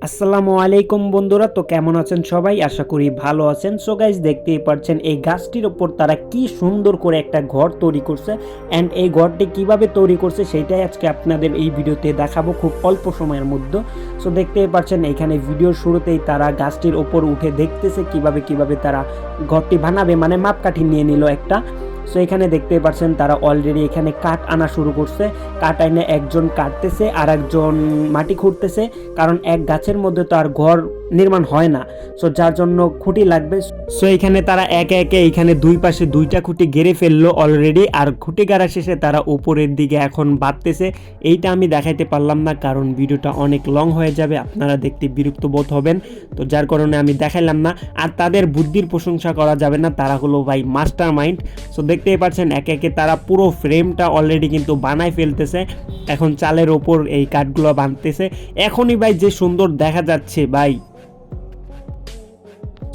আসসালামু আলাইকুম বন্ধুরা, তো কেমন আছেন সবাই? আশা করি ভালো আছেন। সো গাইস, দেখতেই পাচ্ছেন এই গাছটির ওপর তারা কি সুন্দর করে একটা ঘর তৈরি করছে অ্যান্ড এই ঘরটি কিভাবে তৈরি করছে সেটাই আজকে আপনাদের এই ভিডিওতে দেখাবো খুব অল্প সময়ের মধ্যে। সো দেখতেই পাচ্ছেন এখানে ভিডিওর শুরুতেই তারা গাছটির ওপর উঠে দেখতেছে কিভাবে তারা ঘরটি বানাবে, মানে মাপকাঠি নিয়ে নিল একটা। সো এখানে দেখতে পাচ্ছেন তারা অলরেডি এখানে কাঠ আনা শুরু করছে। কাঠ এনে একজন কাটতেছে আর একজন মাটি খুঁড়তেছে, কারণ এক গাছের মধ্যে তো আর ঘর নির্মাণ হয় না। সো যার জন্য খুঁটি লাগবে। সো এখানে তারা একে একে এখানে দুই পাশে দুইটা খুঁটি গেড়ে ফেললো অলরেডি, আর খুঁটি গাড়া শেষে তারা উপরের দিকে এখন বাঁধতেছে। এইটা আমি দেখাইতে পারলাম না কারণ ভিডিওটা অনেক লং হয়ে যাবে, আপনারা দেখতে বিরক্ত বোধ হবেন, তো যার কারণে আমি দেখাইলাম না। আর তাদের বুদ্ধির প্রশংসা করা যাবে না, তারা হলো ভাই মাস্টার মাইন্ড। সো দেখতেই পাচ্ছেন একে একে তারা পুরো ফ্রেমটা অলরেডি কিন্তু বানায় ফেলতেছে। এখন চালের ওপর এই কাঠগুলো বাঁধতেছে। এখনই ভাই যে সুন্দর দেখা যাচ্ছে ভাই।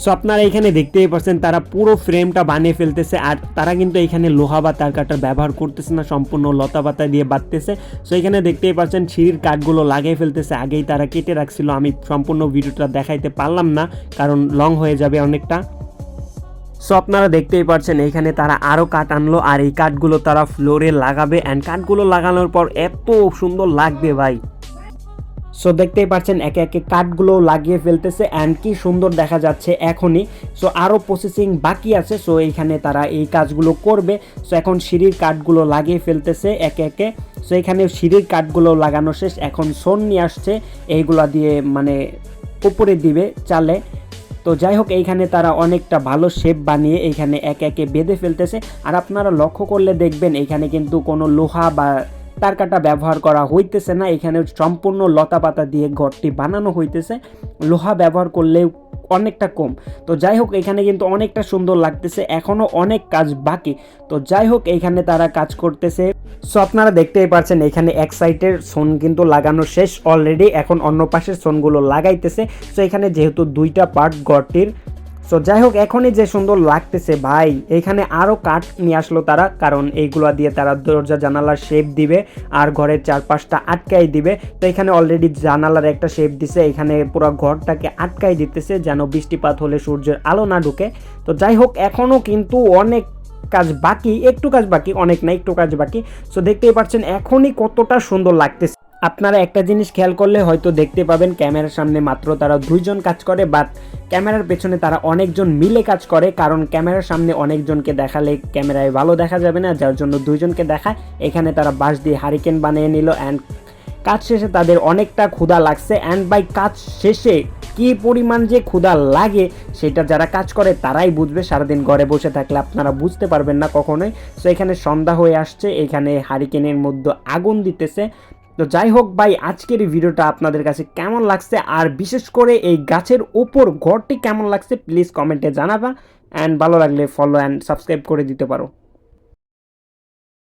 সো আপনারা এখানে দেখতেই পাচ্ছেন তারা পুরো ফ্রেমটা বানিয়ে ফেলতেছে, আর তারা কিন্তু এখানে লোহা বা তার কাটার ব্যবহার করতেছে না, সম্পূর্ণ লতা পাতা দিয়ে বাঁধতেছে। সো এখানে দেখতেই পাচ্ছেন সিঁড়ির কাঠগুলো লাগিয়ে ফেলতেছে, আগেই তারা কেটে রাখছিল। আমি সম্পূর্ণ ভিডিওটা দেখাইতে পারলাম না কারণ লং হয়ে যাবে অনেকটা। সো আপনারা দেখতেই পাচ্ছেন এখানে তারা আরও কাঠ আনলো, আর এই কাঠগুলো তারা ফ্লোরে লাগাবে অ্যান্ড কাঠগুলো লাগানোর পর এত সুন্দর লাগবে ভাই। সো দেখতেই পাচ্ছেন একে একে কাঠগুলো লাগিয়ে ফেলতেছে অ্যান্ড কি সুন্দর দেখা যাচ্ছে এখনই। সো আরও প্রসেসিং বাকি আছে, সো এইখানে তারা এই কাজগুলো করবে। সো এখন সিঁড়ির কাঠগুলো লাগিয়ে ফেলতেছে একে একে। সো এখানে সিঁড়ির কাঠগুলো লাগানো শেষ, এখন সোন নিয়ে আসছে এইগুলা দিয়ে মানে উপরে দিবে চালে। তো যাই হোক, এইখানে তারা অনেকটা ভালো শেপ বানিয়ে এইখানে একে একে বেঁধে ফেলতেছে। আর আপনারা লক্ষ্য করলে দেখবেন এখানে কিন্তু কোনো লোহা বা তার কাটা ব্যবহার করা হইতেছে না, এখানে সম্পূর্ণ লতা পাতা দিয়ে ঘরটি বানানো হইতেছে। লোহা ব্যবহার করলেও অনেকটা কম। তো যাই হোক, এখানে কিন্তু অনেকটা সুন্দর লাগতেছে, এখনও অনেক কাজ বাকি। তো যাই হোক, এইখানে তারা কাজ করতেছে। সো আপনারা দেখতেই পাচ্ছেন এখানে এক সাইডের সোন কিন্তু লাগানো শেষ অলরেডি, এখন অন্য পাশের সোনগুলো লাগাইতেছে। সো এখানে যেহেতু দুইটা পার্ট ঘরটির, সো যাই হোক এখনই যে সুন্দর লাগতেছে ভাই। এইখানে আরও কাঠ নিয়ে আসলো তারা, কারণ এইগুলো দিয়ে তারা দরজা জানালার শেপ দিবে আর ঘরের চারপাশটা আটকাই দিবে। তো এখানে অলরেডি জানালার একটা শেপ দিছে, এখানে পুরো ঘরটাকে আটকাই দিতেছে যেন বৃষ্টিপাত হলে সূর্যের আলো না ঢুকে। তো যাই হোক, এখনও কিন্তু অনেক কাজ বাকি, একটু কাজ বাকি, অনেক না একটু কাজ বাকি। সো দেখতেই পাচ্ছেন এখনই কতটা সুন্দর লাগতেছে। আপনারা একটা জিনিস খেয়াল করলে হয়তো দেখতে পাবেন ক্যামেরার সামনে মাত্র তারা দুইজন কাজ করে, বাট ক্যামেরার পেছনে তারা অনেকজন মিলে কাজ করে, কারণ ক্যামেরার সামনে অনেকজনকে দেখালে ক্যামেরায় ভালো দেখা যাবে না, যার জন্য দুইজনকে দেখায়। এখানে তারা বাঁশ দিয়ে হারিকেন বানিয়ে নিল অ্যান্ড কাজ শেষে তাদের অনেকটা ক্ষুধা লাগছে। অ্যান্ড বাই কাজ শেষে কী পরিমাণ যে ক্ষুধা লাগে সেটা যারা কাজ করে তারাই বুঝবে, সারাদিন ঘরে বসে থাকলে আপনারা বুঝতে পারবেন না কখনোই। সো এখানে সন্ধ্যা হয়ে আসছে, এখানে হারিকেনের মধ্যে আগুন দিতেছে। তো যাই হোক ভাই, আজকের এই ভিডিওটা আপনাদের কাছে কেমন লাগছে, আর বিশেষ করে এই গাছের উপর ঘরটি কেমন লাগছে প্লিজ কমেন্টে জানাবা। অ্যান্ড ভালো লাগলে ফলো অ্যান্ড সাবস্ক্রাইব করে দিতে পারো।